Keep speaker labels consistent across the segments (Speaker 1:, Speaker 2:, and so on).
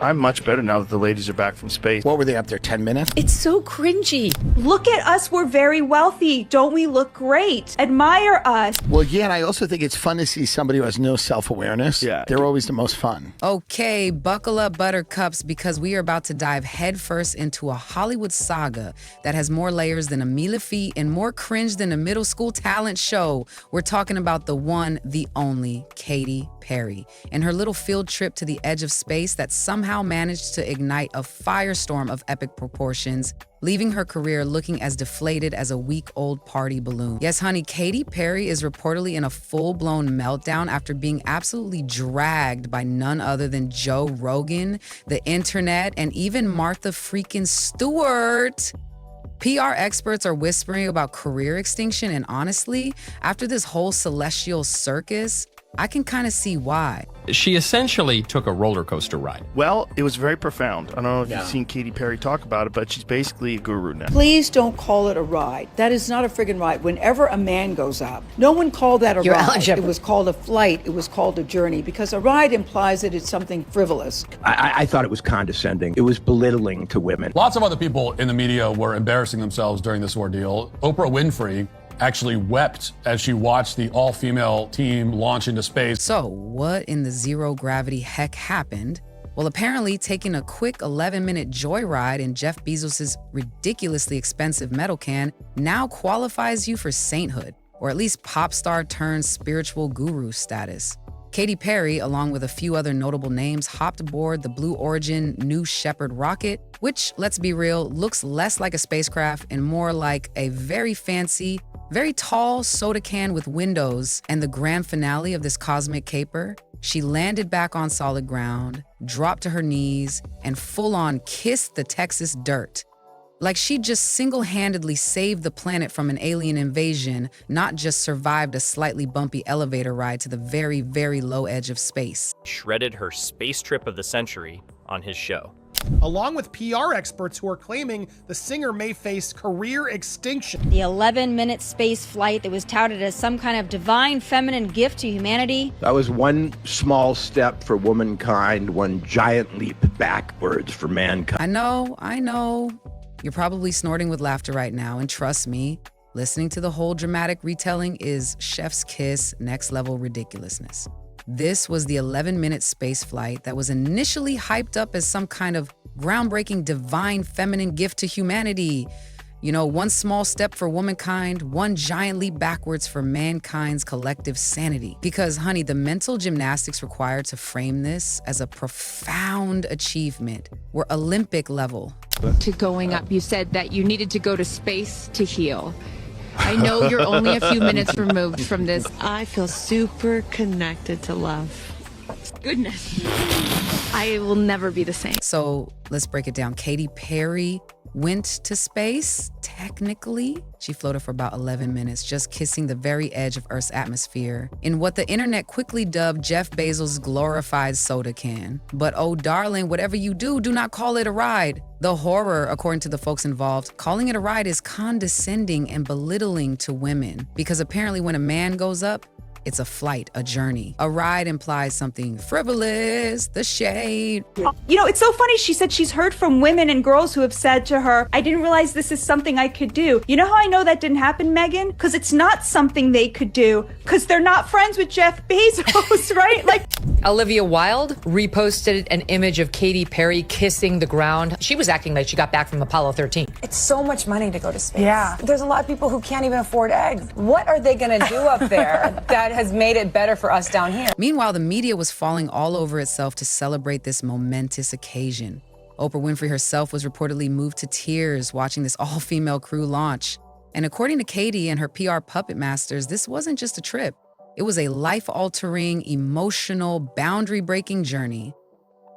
Speaker 1: I'm much better now that the ladies are back from space.
Speaker 2: What were they up there, 10 minutes?
Speaker 3: It's so cringy.
Speaker 4: Look at us, we're very wealthy. Don't we look great? Admire us.
Speaker 2: Well, yeah, and I also think it's fun to see somebody who has no self-awareness.
Speaker 1: Yeah.
Speaker 2: They're always the most fun.
Speaker 5: Okay, buckle up, buttercups, because we are about to dive headfirst into a Hollywood saga that has more layers than a mille-feuille and more cringe than a middle school talent show. We're talking about the one, the only, Katy Perry, and her little field trip to the edge of space that somehow managed to ignite a firestorm of epic proportions, leaving her career looking as deflated as a week-old party balloon. Yes, honey, Katy Perry is reportedly in a full-blown meltdown after being absolutely dragged by none other than Joe Rogan, the internet, and even Martha Freakin Stewart. PR experts are whispering about career extinction, and honestly, after this whole celestial circus, I can kind of see why.
Speaker 6: She essentially took a roller coaster ride.
Speaker 1: Well, it was very profound. I don't know if you've seen Katy Perry talk about it, but she's basically a guru now.
Speaker 7: Please don't call it a ride. That is not a friggin' ride. Whenever a man goes up, no one called that a ride. It was called a flight. It was called a journey, because a ride implies that it's something frivolous.
Speaker 8: I thought it was condescending. It was belittling to women.
Speaker 9: Lots of other people in the media were embarrassing themselves during this ordeal. Oprah Winfrey actually wept as she watched the all-female team launch into space.
Speaker 5: So what in the zero-gravity heck happened? Well, apparently taking a quick 11-minute joyride in Jeff Bezos' ridiculously expensive metal can now qualifies you for sainthood, or at least pop star turned spiritual guru status. Katy Perry, along with a few other notable names, hopped aboard the Blue Origin New Shepard rocket, which, let's be real, looks less like a spacecraft and more like a very fancy, very tall soda can with windows. And the grand finale of this cosmic caper, she landed back on solid ground, dropped to her knees, and full-on kissed the Texas dirt. Like she just single-handedly saved the planet from an alien invasion, not just survived a slightly bumpy elevator ride to the very, very low edge of space.
Speaker 10: Shredded her space trip of the century on his show.
Speaker 11: Along with PR experts who are claiming the singer may face career extinction.
Speaker 12: The 11-minute space flight that was touted as some kind of divine feminine gift to humanity.
Speaker 8: That was one small step for womankind, one giant leap backwards for mankind.
Speaker 5: I know. You're probably snorting with laughter right now, and trust me, listening to the whole dramatic retelling is chef's kiss, next level ridiculousness. This was the 11-minute space flight that was initially hyped up as some kind of groundbreaking divine feminine gift to humanity. You know, one small step for womankind, one giant leap backwards for mankind's collective sanity. Because, honey, the mental gymnastics required to frame this as a profound achievement were Olympic level.
Speaker 3: To going up, you said that you needed to go to space to heal. I know you're only a few minutes removed from this.
Speaker 13: I feel super connected to love.
Speaker 3: Goodness. I will never be the same.
Speaker 5: So let's break it down. Katy Perry went to space, technically. She floated for about 11 minutes, just kissing the very edge of Earth's atmosphere in what the internet quickly dubbed Jeff Bezos' glorified soda can. But oh darling, whatever you do, do not call it a ride. The horror, according to the folks involved, calling it a ride is condescending and belittling to women. Because apparently when a man goes up, it's a flight, a journey. A ride implies something frivolous, the shade.
Speaker 4: You know, it's so funny. She said she's heard from women and girls who have said to her, I didn't realize this is something I could do. You know how I know that didn't happen, Megan? Because it's not something they could do. Because they're not friends with Jeff Bezos, right? Like,
Speaker 14: Olivia Wilde reposted an image of Katy Perry kissing the ground. She was acting like she got back from Apollo 13.
Speaker 15: It's so much money to go to space.
Speaker 16: Yeah.
Speaker 15: There's a lot of people who can't even afford eggs. What are they going to do up there that has made it better for us down here?
Speaker 5: Meanwhile, the media was falling all over itself to celebrate this momentous occasion. Oprah Winfrey herself was reportedly moved to tears watching this all-female crew launch. And according to Katy and her PR puppet masters, this wasn't just a trip. It was a life-altering, emotional, boundary-breaking journey.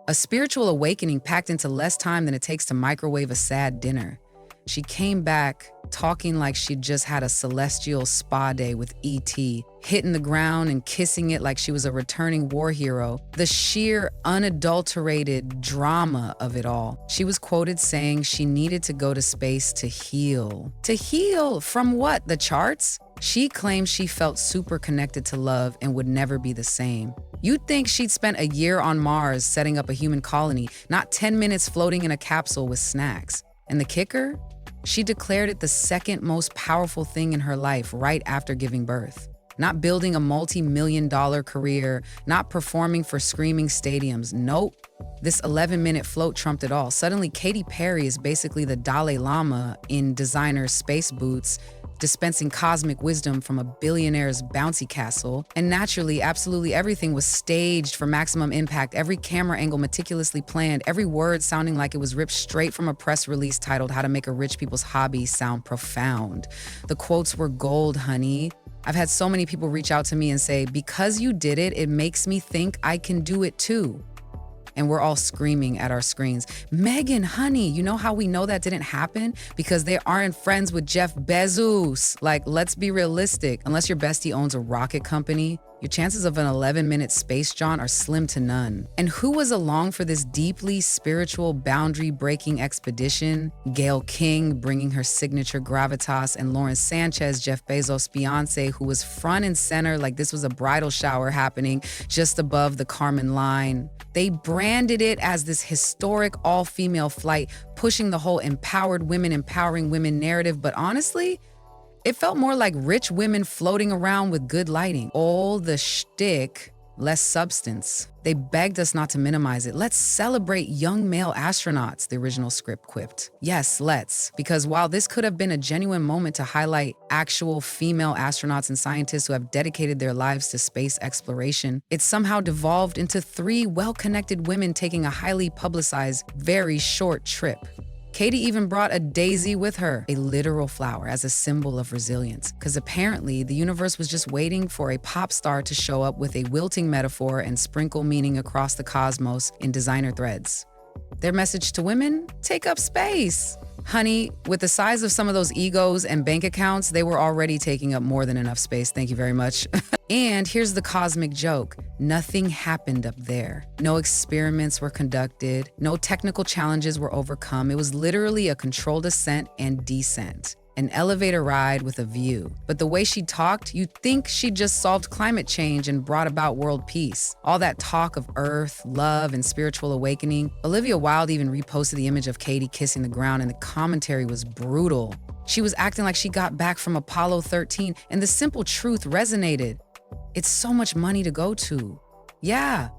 Speaker 5: A spiritual awakening packed into less time than it takes to microwave a sad dinner. She came back talking like she'd just had a celestial spa day with E.T., hitting the ground and kissing it like she was a returning war hero. The sheer, unadulterated drama of it all. She was quoted saying she needed to go to space to heal. To heal from what? The charts? She claims she felt super connected to love and would never be the same. You'd think she'd spent a year on Mars setting up a human colony, not 10 minutes floating in a capsule with snacks. And the kicker? She declared it the second most powerful thing in her life right after giving birth. Not building a multi-million-dollar career, not performing for screaming stadiums. Nope. This 11-minute float trumped it all. Suddenly, Katy Perry is basically the Dalai Lama in designer space boots, dispensing cosmic wisdom from a billionaire's bouncy castle. And naturally, absolutely everything was staged for maximum impact. Every camera angle meticulously planned, every word sounding like it was ripped straight from a press release titled How to Make a Rich People's Hobby Sound Profound. The quotes were gold, honey. I've had so many people reach out to me and say, because you did it, it makes me think I can do it too. And we're all screaming at our screens, Megan, honey, you know how we know that didn't happen? Because they aren't friends with Jeff Bezos. Like, let's be realistic. Unless your bestie owns a rocket company, your chances of an 11-minute space jaunt are slim to none. And who was along for this deeply spiritual, boundary-breaking expedition? Gayle King, bringing her signature gravitas, and Lauren Sanchez, Jeff Bezos' fiance, who was front and center like this was a bridal shower happening just above the Kármán line. They branded it as this historic all-female flight, pushing the whole empowered women, empowering women narrative. But honestly, it felt more like rich women floating around with good lighting. All the shtick, less substance. They begged us not to minimize it. Let's celebrate young male astronauts, the original script quipped. Yes, let's. Because while this could have been a genuine moment to highlight actual female astronauts and scientists who have dedicated their lives to space exploration, it somehow devolved into 3 well-connected women taking a highly publicized, very short trip. Katy even brought a daisy with her, a literal flower, as a symbol of resilience. Because apparently, the universe was just waiting for a pop star to show up with a wilting metaphor and sprinkle meaning across the cosmos in designer threads. Their message to women? Take up space. Honey, with the size of some of those egos and bank accounts, they were already taking up more than enough space. Thank you very much. And here's the cosmic joke. Nothing happened up there. No experiments were conducted. No technical challenges were overcome. It was literally a controlled ascent and descent. An elevator ride with a view. But the way she talked, you'd think she just solved climate change and brought about world peace. All that talk of earth, love, and spiritual awakening. Olivia Wilde even reposted the image of Katy kissing the ground, and the commentary was brutal. She was acting like she got back from Apollo 13, and the simple truth resonated. It's so much money to go to. Yeah,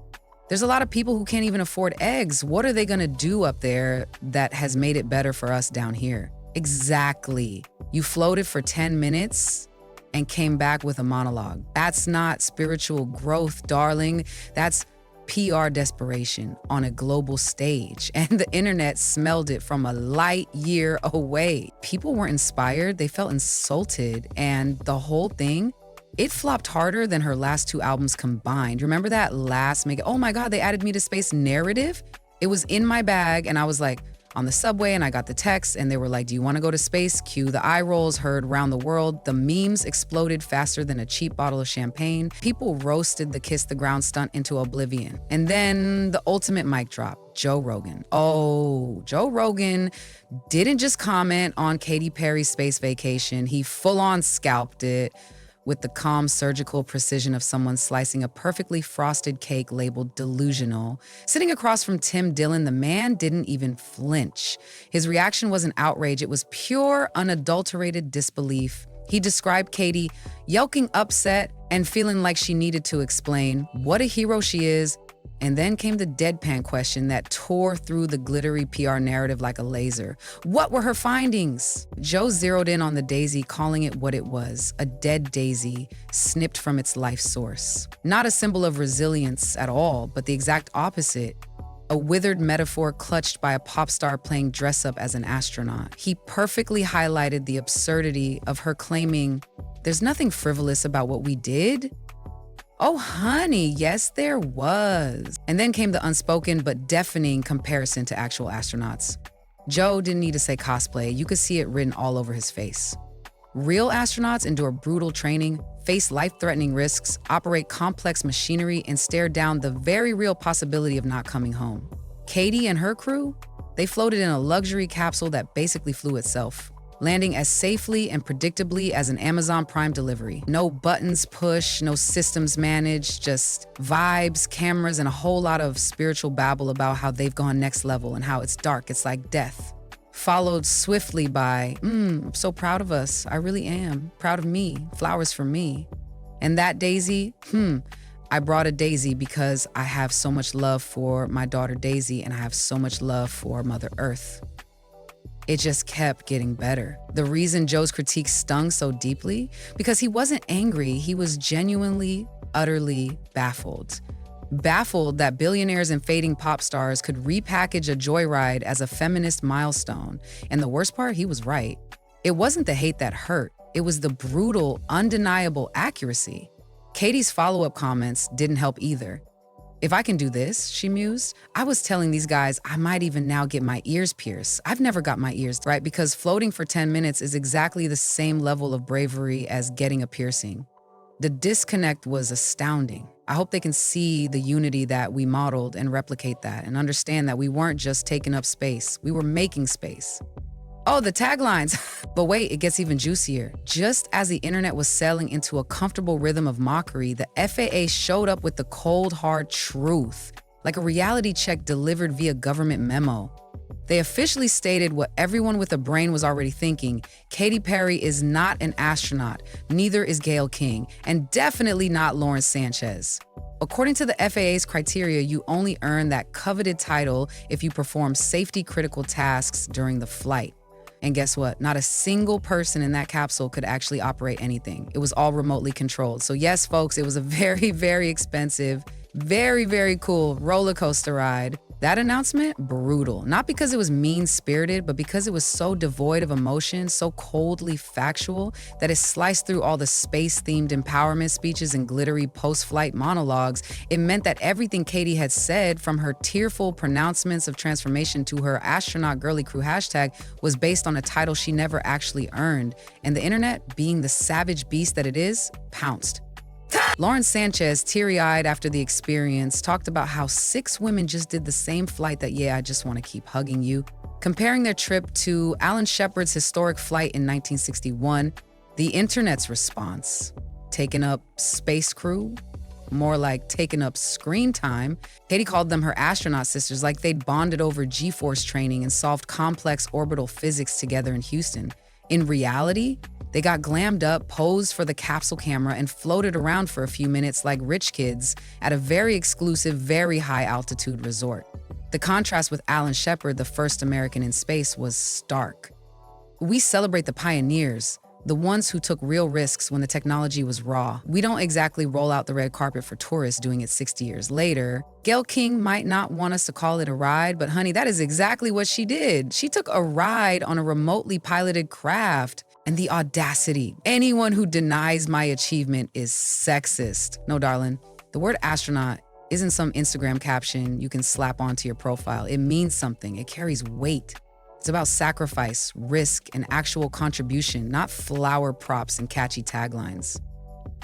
Speaker 5: there's a lot of people who can't even afford eggs. What are they gonna do up there that has made it better for us down here? Exactly. You floated for 10 minutes and came back with a monologue. That's not spiritual growth, darling. That's PR desperation on a global stage. And the internet smelled it from a light year away. People were inspired, they felt insulted, and the whole thing, it flopped harder than her last 2 albums combined. Remember that last oh my God, they added me to space narrative? It was in my bag and I was like, on the subway, and I got the text and they were like, do you want to go to space? Cue the eye rolls heard around the world. The memes exploded faster than a cheap bottle of champagne. People roasted the kiss the ground stunt into oblivion. And then the ultimate mic drop, Joe Rogan. Oh, Joe Rogan didn't just comment on Katy Perry's space vacation. He full on scalped it with the calm surgical precision of someone slicing a perfectly frosted cake labeled delusional. Sitting across from Tim Dillon, the man didn't even flinch. His reaction wasn't outrage, it was pure, unadulterated disbelief. He described Katy yelking upset and feeling like she needed to explain what a hero she is. And then came the deadpan question that tore through the glittery PR narrative like a laser. What were her findings? Joe zeroed in on the daisy, calling it what it was, a dead daisy snipped from its life source. Not a symbol of resilience at all, but the exact opposite. A withered metaphor clutched by a pop star playing dress up as an astronaut. He perfectly highlighted the absurdity of her claiming, there's nothing frivolous about what we did. Oh, honey, yes, there was. And then came the unspoken but deafening comparison to actual astronauts. Joe didn't need to say cosplay. You could see it written all over his face. Real astronauts endure brutal training, face life-threatening risks, operate complex machinery, and stare down the very real possibility of not coming home. Katy and her crew, they floated in a luxury capsule that basically flew itself. landing as safely and predictably as an Amazon Prime delivery. No buttons pushed, no systems managed, just vibes, cameras, and a whole lot of spiritual babble about how they've gone next level and how it's dark, it's like death. Followed swiftly by, I'm so proud of us. I really am. Proud of me. Flowers for me. And that daisy, I brought a daisy because I have so much love for my daughter Daisy and I have so much love for Mother Earth. It just kept getting better. The reason Joe's critique stung so deeply, because he wasn't angry, he was genuinely, utterly baffled. Baffled that billionaires and fading pop stars could repackage a joyride as a feminist milestone. And the worst part, he was right. It wasn't the hate that hurt. It was the brutal, undeniable accuracy. Katy's follow-up comments didn't help either. If I can do this, she mused, I was telling these guys I might even now get my ears pierced. I've never got my ears, right? Because floating for 10 minutes is exactly the same level of bravery as getting a piercing. The disconnect was astounding. I hope they can see the unity that we modeled and replicate that and understand that we weren't just taking up space, we were making space. Oh, the taglines. But wait, it gets even juicier. Just as the internet was settling into a comfortable rhythm of mockery, the FAA showed up with the cold, hard truth, like a reality check delivered via government memo. They officially stated what everyone with a brain was already thinking. Katy Perry is not an astronaut, neither is Gayle King, and definitely not Lawrence Sanchez. According to the FAA's criteria, you only earn that coveted title if you perform safety-critical tasks during the flight. And guess what? Not a single person in that capsule could actually operate anything. It was all remotely controlled. So yes, folks, it was a very, very expensive, very, very cool roller coaster ride. That announcement, brutal. Not because it was mean-spirited, but because it was so devoid of emotion, so coldly factual, that it sliced through all the space-themed empowerment speeches and glittery post-flight monologues. It meant that everything Katy had said, from her tearful pronouncements of transformation to her astronaut girly crew hashtag, was based on a title she never actually earned. And the internet, being the savage beast that it is, pounced. Lawrence Sanchez, teary-eyed after the experience, talked about how 6 women just did the same flight that, yeah, I just want to keep hugging you. Comparing their trip to Alan Shepard's historic flight in 1961, the internet's response, taking up space crew, more like taking up screen time. Katy called them her astronaut sisters, like they'd bonded over G-force training and solved complex orbital physics together in Houston. In reality, they got glammed up, posed for the capsule camera, and floated around for a few minutes like rich kids at a very exclusive, very high-altitude resort. The contrast with Alan Shepard, the first American in space, was stark. We celebrate the pioneers, the ones who took real risks when the technology was raw. We don't exactly roll out the red carpet for tourists doing it 60 years later. Gayle King might not want us to call it a ride, but honey, that is exactly what she did. She took a ride on a remotely piloted craft. And the audacity. Anyone who denies my achievement is sexist. No, darling, the word astronaut isn't some Instagram caption you can slap onto your profile. It means something. It carries weight. It's about sacrifice, risk, and actual contribution, not flower props and catchy taglines.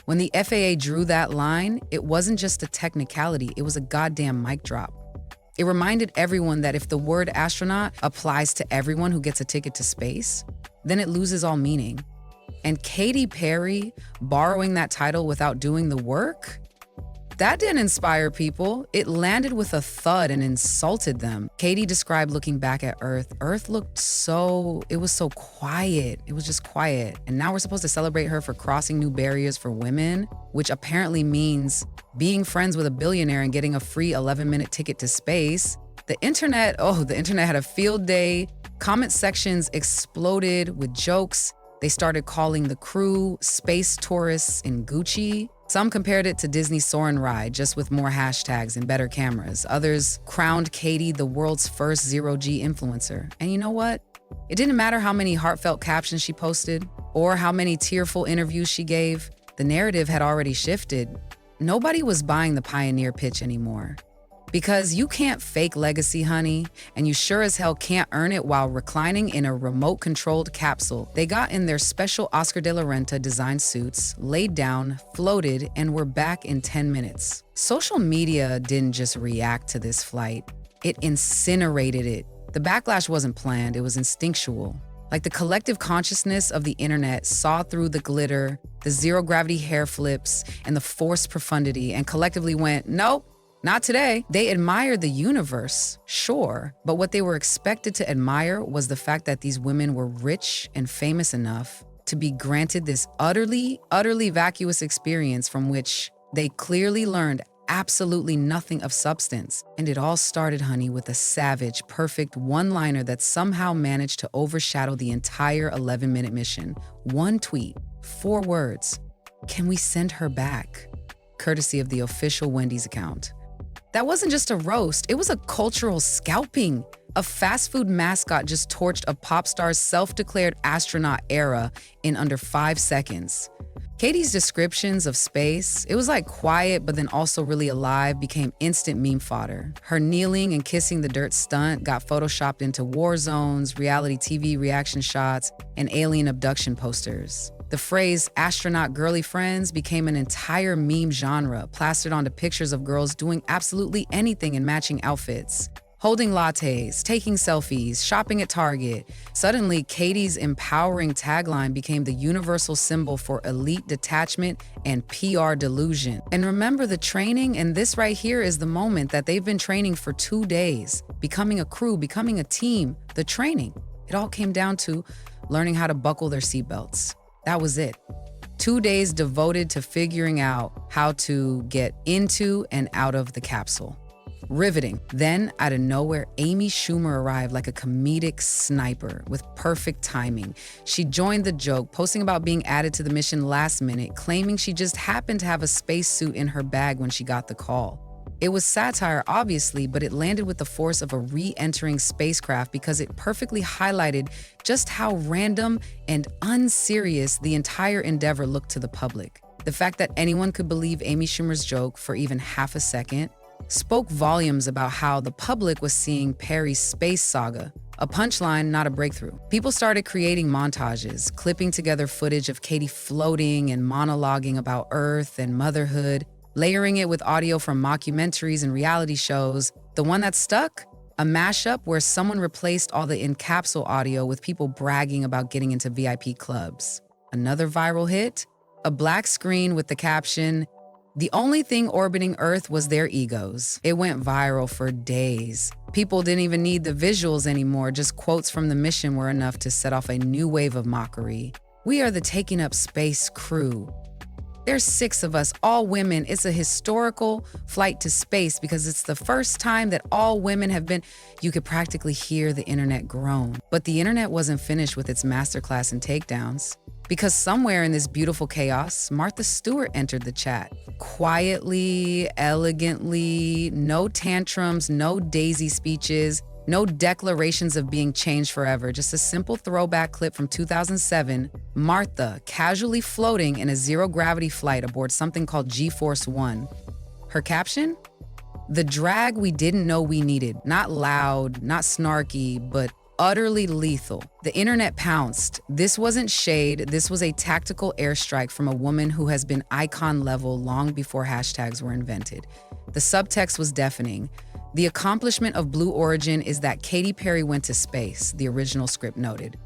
Speaker 5: When the FAA drew that line, it wasn't just a technicality, it was a goddamn mic drop. It reminded everyone that if the word astronaut applies to everyone who gets a ticket to space, then it loses all meaning. And Katy Perry borrowing that title without doing the work? That didn't inspire people. It landed with a thud and insulted them. Katy described looking back at Earth. Earth looked it was so quiet. It was just quiet. And now we're supposed to celebrate her for crossing new barriers for women, which apparently means being friends with a billionaire and getting a free 11-minute ticket to space. The internet had a field day. Comment sections exploded with jokes. They started calling the crew space tourists in Gucci. Some compared it to Disney's Soarin' ride, just with more hashtags and better cameras. Others crowned Katy the world's first zero-G influencer. And you know what? It didn't matter how many heartfelt captions she posted or how many tearful interviews she gave. The narrative had already shifted. Nobody was buying the pioneer pitch anymore. Because you can't fake legacy, honey, and you sure as hell can't earn it while reclining in a remote-controlled capsule. They got in their special Oscar de la Renta designed suits, laid down, floated, and were back in 10 minutes. Social media didn't just react to this flight, it incinerated it. The backlash wasn't planned, it was instinctual. Like the collective consciousness of the internet saw through the glitter, the zero-gravity hair flips, and the forced profundity, and collectively went, nope, not today. They admired the universe, sure, but what they were expected to admire was the fact that these women were rich and famous enough to be granted this utterly vacuous experience from which they clearly learned absolutely nothing of substance. And it all started, honey, with a savage, perfect one-liner that somehow managed to overshadow the entire 11-minute mission. One tweet, 4 words, "Can we send her back?" Courtesy of the official Wendy's account. That wasn't just a roast, it was a cultural scalping. A fast food mascot just torched a pop star's self-declared astronaut era in under 5 seconds. Katy's descriptions of space, it was like quiet but then also really alive, became instant meme fodder. Her kneeling and kissing the dirt stunt got photoshopped into war zones, reality TV reaction shots, and alien abduction posters. The phrase astronaut girly friends became an entire meme genre, plastered onto pictures of girls doing absolutely anything in matching outfits. Holding lattes, taking selfies, shopping at Target. Suddenly, Katy's empowering tagline became the universal symbol for elite detachment and PR delusion. And remember the training, and this right here is the moment that they've been training for 2 days, becoming a crew, becoming a team, the training. It all came down to learning how to buckle their seatbelts. That was it. 2 days devoted to figuring out how to get into and out of the capsule. Riveting. Then, out of nowhere, Amy Schumer arrived like a comedic sniper with perfect timing. She joined the joke, posting about being added to the mission last minute, claiming she just happened to have a spacesuit in her bag when she got the call. It was satire, obviously, but it landed with the force of a re-entering spacecraft because it perfectly highlighted just how random and unserious the entire endeavor looked to the public. The fact that anyone could believe Amy Schumer's joke for even half a second spoke volumes about how the public was seeing Perry's space saga, a punchline, not a breakthrough. People started creating montages, clipping together footage of Katy floating and monologuing about Earth and motherhood, layering it with audio from mockumentaries and reality shows. The one that stuck? A mashup where someone replaced all the in-capsule audio with people bragging about getting into VIP clubs. Another viral hit? A black screen with the caption, "The only thing orbiting Earth was their egos." It went viral for days. People didn't even need the visuals anymore, just quotes from the mission were enough to set off a new wave of mockery. "We are the Taking Up Space crew. There's 6 of us, all women. It's a historical flight to space because it's the first time that all women have been..." You could practically hear the internet groan. But the internet wasn't finished with its masterclass in takedowns. Because somewhere in this beautiful chaos, Martha Stewart entered the chat. Quietly, elegantly, no tantrums, no daisy speeches, no declarations of being changed forever, just a simple throwback clip from 2007, Martha casually floating in a zero-gravity flight aboard something called G-Force One. Her caption? "The drag we didn't know we needed. Not loud, not snarky, but utterly lethal." The internet pounced. This wasn't shade, this was a tactical airstrike from a woman who has been icon level long before hashtags were invented. The subtext was deafening. The accomplishment of Blue Origin is that Katy Perry went to space, the original script noted.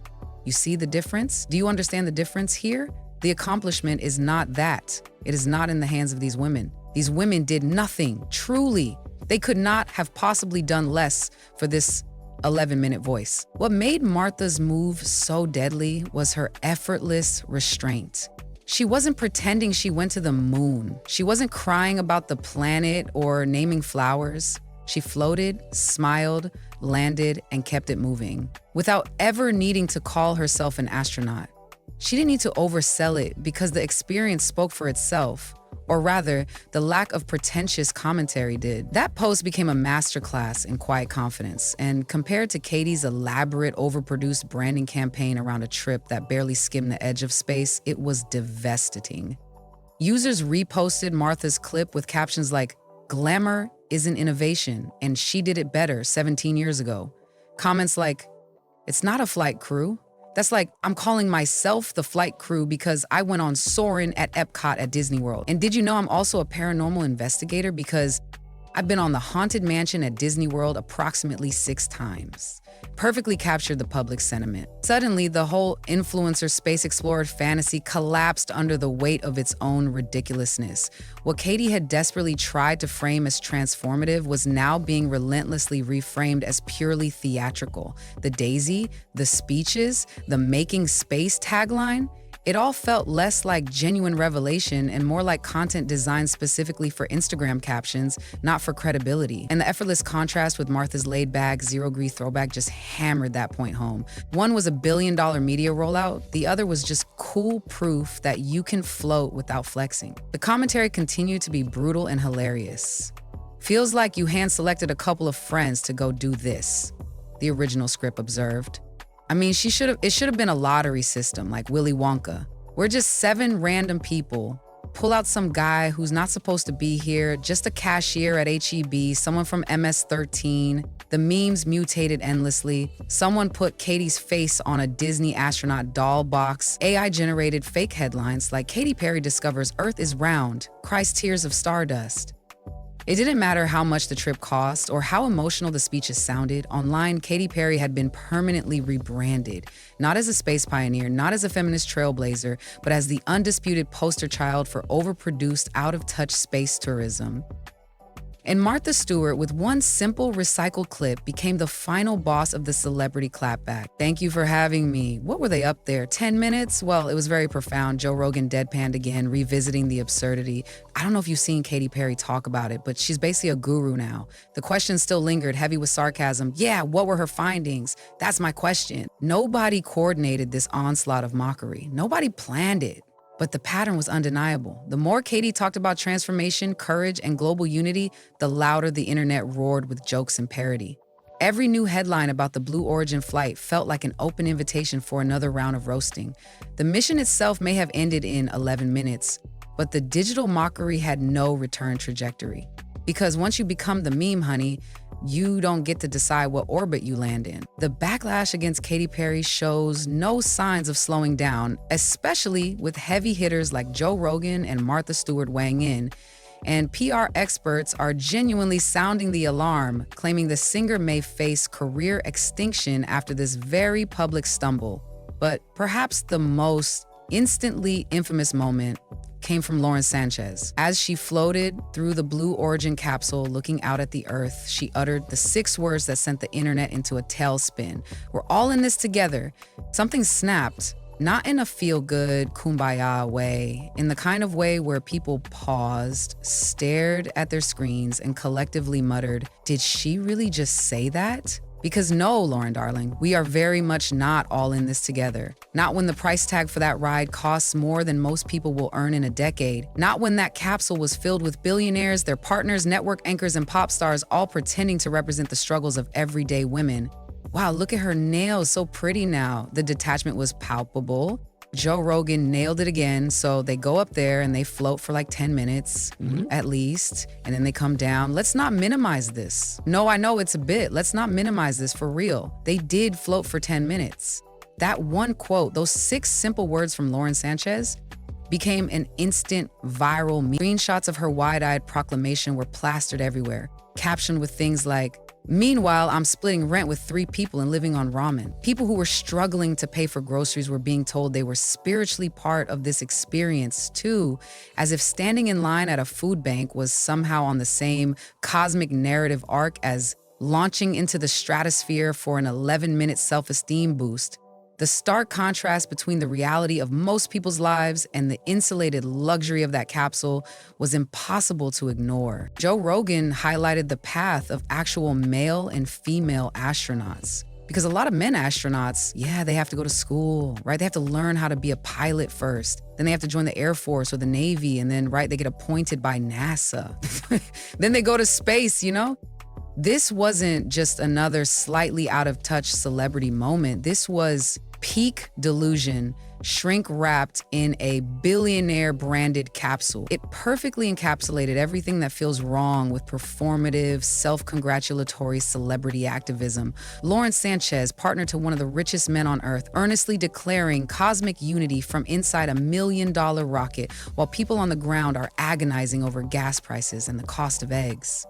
Speaker 5: You see the difference? Do you understand the difference here? The accomplishment is not that. It is not in the hands of these women. These women did nothing, truly. They could not have possibly done less for this 11-minute voice. What made Martha's move so deadly was her effortless restraint. She wasn't pretending she went to the moon. She wasn't crying about the planet or naming flowers. She floated, smiled, landed, and kept it moving without ever needing to call herself an astronaut. She didn't need to oversell it because the experience spoke for itself. Or rather, the lack of pretentious commentary did. That post became a masterclass in quiet confidence, and compared to Katy's elaborate, overproduced branding campaign around a trip that barely skimmed the edge of space, it was devastating. Users reposted Martha's clip with captions like, "Glamour isn't innovation, and she did it better 17 years ago." Comments like, "It's not a flight crew. That's like, I'm calling myself the flight crew because I went on Soarin' at Epcot at Disney World. And did you know I'm also a paranormal investigator because I've been on the Haunted Mansion at Disney World approximately 6 times. Perfectly captured the public sentiment. Suddenly, the whole influencer space explorer fantasy collapsed under the weight of its own ridiculousness. What Katy had desperately tried to frame as transformative was now being relentlessly reframed as purely theatrical. The daisy, the speeches, the making space tagline, it all felt less like genuine revelation and more like content designed specifically for Instagram captions, not for credibility. And the effortless contrast with Martha's laid-back, zero-degree throwback just hammered that point home. One was a billion-dollar media rollout, the other was just cool proof that you can float without flexing. The commentary continued to be brutal and hilarious. Feels like you hand-selected a couple of friends to go do this, the original script observed. I mean, it should have been a lottery system like Willy Wonka. We're just 7 random people. Pull out some guy who's not supposed to be here, just a cashier at HEB, someone from MS-13. The memes mutated endlessly. Someone put Katy's face on a Disney astronaut doll box. AI-generated fake headlines like Katy Perry discovers Earth is round, cries tears of stardust. It didn't matter how much the trip cost or how emotional the speeches sounded. Online, Katy Perry had been permanently rebranded, not as a space pioneer, not as a feminist trailblazer, but as the undisputed poster child for overproduced, out-of-touch space tourism. And Martha Stewart, with one simple recycled clip, became the final boss of the celebrity clapback. Thank you for having me. What were they up there, 10 minutes? Well, it was very profound. Joe Rogan deadpanned again, revisiting the absurdity. I don't know if you've seen Katy Perry talk about it, but she's basically a guru now. The question still lingered, heavy with sarcasm. Yeah, what were her findings? That's my question. Nobody coordinated this onslaught of mockery. Nobody planned it. But the pattern was undeniable. The more Katy talked about transformation, courage, and global unity, the louder the internet roared with jokes and parody. Every new headline about the Blue Origin flight felt like an open invitation for another round of roasting. The mission itself may have ended in 11 minutes, but the digital mockery had no return trajectory. Because once you become the meme, honey, you don't get to decide what orbit you land in. The backlash against Katy Perry shows no signs of slowing down, especially with heavy hitters like Joe Rogan and Martha Stewart weighing in. And PR experts are genuinely sounding the alarm, claiming the singer may face career extinction after this very public stumble. But perhaps the most instantly infamous moment came from Lauren Sanchez. As she floated through the Blue Origin capsule looking out at the Earth, she uttered the 6 words that sent the internet into a tailspin. We're all in this together. Something snapped, not in a feel-good, kumbaya way, in the kind of way where people paused, stared at their screens, and collectively muttered, "Did she really just say that?" Because no, Lauren darling, we are very much not all in this together. Not when the price tag for that ride costs more than most people will earn in a decade. Not when that capsule was filled with billionaires, their partners, network anchors, and pop stars all pretending to represent the struggles of everyday women. Wow, look at her nails, so pretty now. The detachment was palpable. Joe Rogan nailed it again, so they go up there and they float for like 10 minutes, at least, and then they come down. Let's not minimize this. No, I know it's a bit. Let's not minimize this for real. They did float for 10 minutes. That one quote, those 6 simple words from Lauren Sanchez, became an instant viral meme. Screenshots of her wide-eyed proclamation were plastered everywhere, captioned with things like, "Meanwhile, I'm splitting rent with 3 people and living on ramen." People who were struggling to pay for groceries were being told they were spiritually part of this experience too, as if standing in line at a food bank was somehow on the same cosmic narrative arc as launching into the stratosphere for an 11-minute self-esteem boost. The stark contrast between the reality of most people's lives and the insulated luxury of that capsule was impossible to ignore. Joe Rogan highlighted the path of actual male and female astronauts. Because a lot of men astronauts, yeah, they have to go to school, right? They have to learn how to be a pilot first. Then they have to join the Air Force or the Navy, and then, right, they get appointed by NASA. Then they go to space, you know? This wasn't just another slightly out of touch celebrity moment. This was peak delusion, shrink-wrapped in a billionaire-branded capsule. It perfectly encapsulated everything that feels wrong with performative, self-congratulatory celebrity activism. Lauren Sanchez, partner to one of the richest men on Earth, earnestly declaring cosmic unity from inside a $1 million rocket, while people on the ground are agonizing over gas prices and the cost of eggs.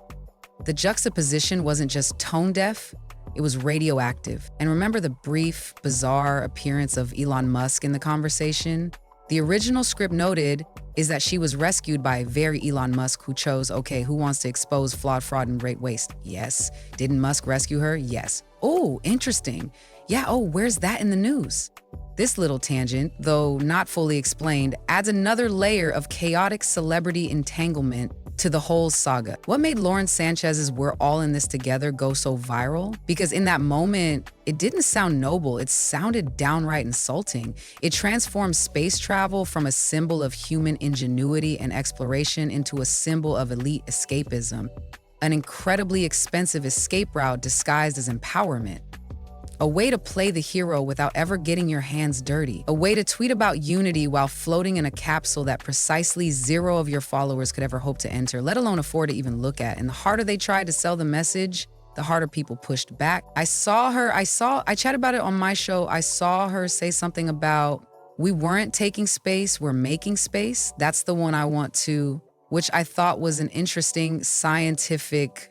Speaker 5: The juxtaposition wasn't just tone deaf, it was radioactive. And remember the brief, bizarre appearance of Elon Musk in the conversation? The original script noted is that she was rescued by very Elon Musk who chose, okay, who wants to expose flawed fraud and great waste? Yes. Didn't Musk rescue her? Yes. Oh, interesting. Yeah, oh, where's that in the news? This little tangent, though not fully explained, adds another layer of chaotic celebrity entanglement to the whole saga. What made Lauren Sanchez's "We're All in This Together" go so viral? Because in that moment, it didn't sound noble, it sounded downright insulting. It transformed space travel from a symbol of human ingenuity and exploration into a symbol of elite escapism, an incredibly expensive escape route disguised as empowerment. A way to play the hero without ever getting your hands dirty. A way to tweet about unity while floating in a capsule that precisely 0 of your followers could ever hope to enter, let alone afford to even look at. And the harder they tried to sell the message, the harder people pushed back. I chatted about it on my show. I saw her say something about, we weren't taking space, we're making space. That's the one I want to, which I thought was an interesting scientific.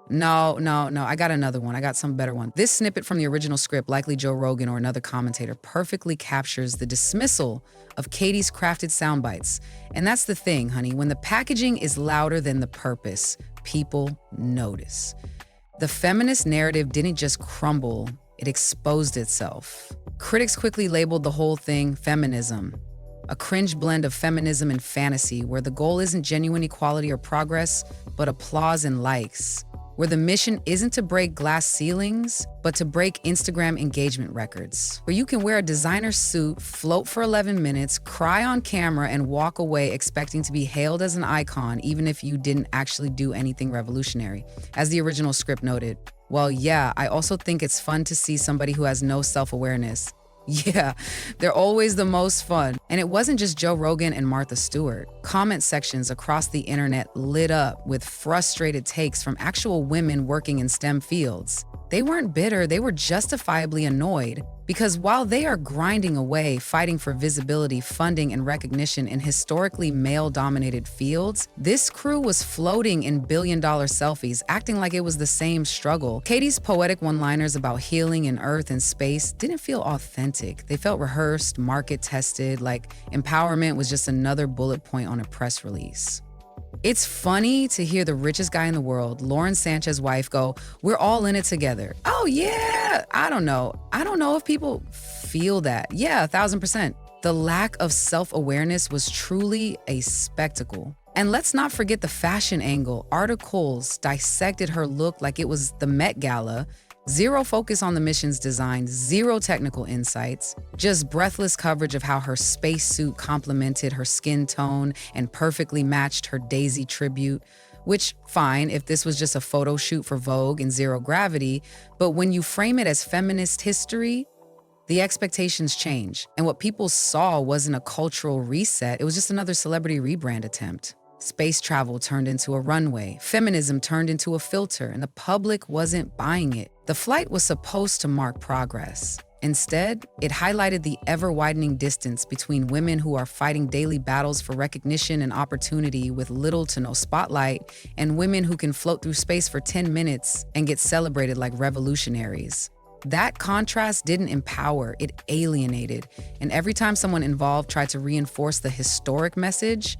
Speaker 5: No, I got another one. I got some better one. This snippet from the original script, likely Joe Rogan or another commentator, perfectly captures the dismissal of Katy's crafted sound bites. And that's the thing, honey. When the packaging is louder than the purpose, people notice. The feminist narrative didn't just crumble, it exposed itself. Critics quickly labeled the whole thing feminism, a cringe blend of feminism and fantasy, where the goal isn't genuine equality or progress, but applause and likes. Where the mission isn't to break glass ceilings, but to break Instagram engagement records. Where you can wear a designer suit, float for 11 minutes, cry on camera, and walk away expecting to be hailed as an icon, even if you didn't actually do anything revolutionary. As the original script noted, well, yeah, I also think it's fun to see somebody who has no self-awareness. Yeah, they're always the most fun. And it wasn't just Joe Rogan and Martha Stewart. Comment sections across the internet lit up with frustrated takes from actual women working in STEM fields. They weren't bitter, they were justifiably annoyed. Because while they are grinding away, fighting for visibility, funding, and recognition in historically male-dominated fields, this crew was floating in billion-dollar selfies, acting like it was the same struggle. Katy's poetic one-liners about healing in Earth and space didn't feel authentic. They felt rehearsed, market-tested, like empowerment was just another bullet point on a press release. It's funny to hear the richest guy in the world, Lauren Sanchez's wife, go, "We're all in it together." Oh yeah, I don't know if people feel that. Yeah, 1000%. The lack of self-awareness was truly a spectacle. And let's not forget the fashion angle. Articles dissected her look like it was the Met Gala. Zero focus on the mission's design, zero technical insights, just breathless coverage of how her spacesuit complemented her skin tone and perfectly matched her Daisy tribute, which, fine, if this was just a photo shoot for Vogue in zero gravity, but when you frame it as feminist history, the expectations change. And what people saw wasn't a cultural reset, it was just another celebrity rebrand attempt. Space travel turned into a runway, feminism turned into a filter, and the public wasn't buying it. The flight was supposed to mark progress. Instead, it highlighted the ever-widening distance between women who are fighting daily battles for recognition and opportunity with little to no spotlight, and women who can float through space for 10 minutes and get celebrated like revolutionaries. That contrast didn't empower, it alienated. And every time someone involved tried to reinforce the historic message,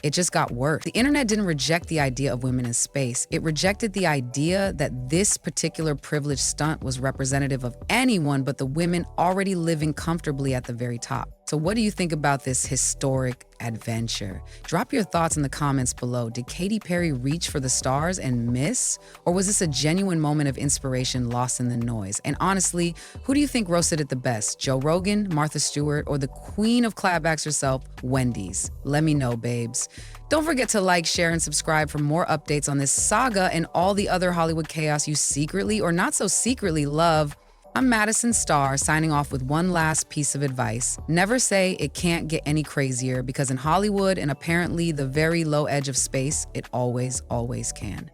Speaker 5: it just got worse. The internet didn't reject the idea of women in space. It rejected the idea that this particular privileged stunt was representative of anyone but the women already living comfortably at the very top. So what do you think about this historic adventure? Drop your thoughts in the comments below. Did Katy Perry reach for the stars and miss? Or was this a genuine moment of inspiration lost in the noise? And honestly, who do you think roasted it the best? Joe Rogan, Martha Stewart, or the queen of clapbacks herself, Wendy's? Let me know, babes. Don't forget to like, share, and subscribe for more updates on this saga and all the other Hollywood chaos you secretly or not so secretly love. I'm Madison Starr, signing off with one last piece of advice. Never say it can't get any crazier, because in Hollywood and apparently the very low edge of space, it always, always can.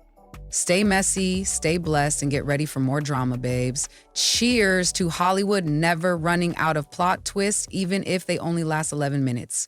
Speaker 5: Stay messy, stay blessed, and get ready for more drama, babes. Cheers to Hollywood never running out of plot twists, even if they only last 11 minutes.